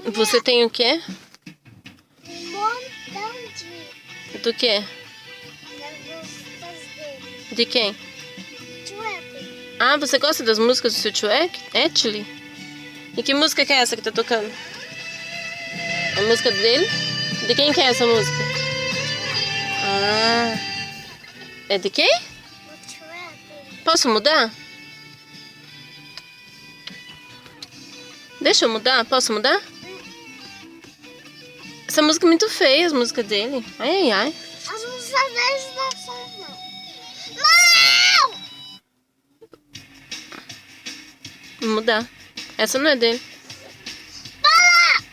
Você tem o quê? Um montão de Do quê? músicas dele. De quem? Trap. Ah, você gosta das músicas do seu tio Etli? E que música que é essa que tá tocando? A música dele? De quem que é essa música? Ah, é de quem? O trap. Posso mudar? Deixa eu mudar? Posso mudar? Essa música é muito feia, as músicas dele. Ai, ai, ai. As músicas deles não são, não. Não! Vou mudar. Essa não é dele. Para!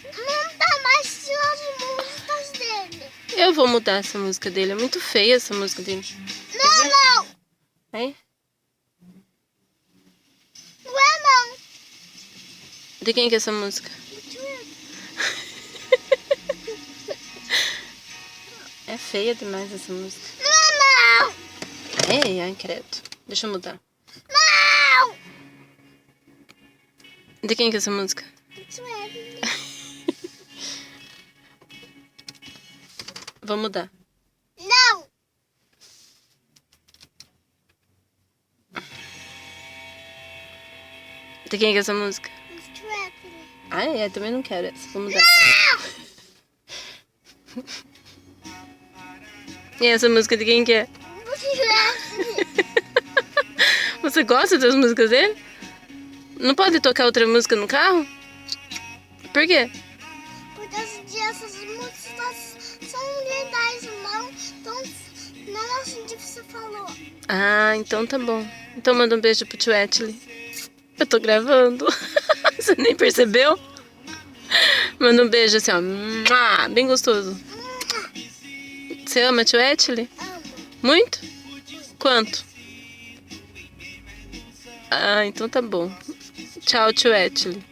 Não tá mais tirando músicas dele. Eu vou mudar essa música dele. É muito feia essa música dele. Não, não! Aí. Não é não. De quem que é essa música? O trap. É feia demais essa música. Não, não! Ai, ai, credo. Deixa eu mudar. Não! De quem que é essa música? O trap. Vou mudar. Não! De quem que é essa música? O trap. Ai, eu também não quero essa. Vou mudar. E essa música de quem que é? O trap. Você gosta das músicas dele? Não pode tocar outra música no carro? Por quê? Porque essas músicas são legais, não assim que você falou. Ah, então tá bom. Então manda um beijo pro tio Etli. Eu tô gravando. Você nem percebeu? Manda um beijo assim, ó. Mua, bem gostoso. Você ama tio Etli? Amo. Muito? Quanto? Ah, então tá bom. Tchau, tio Etli.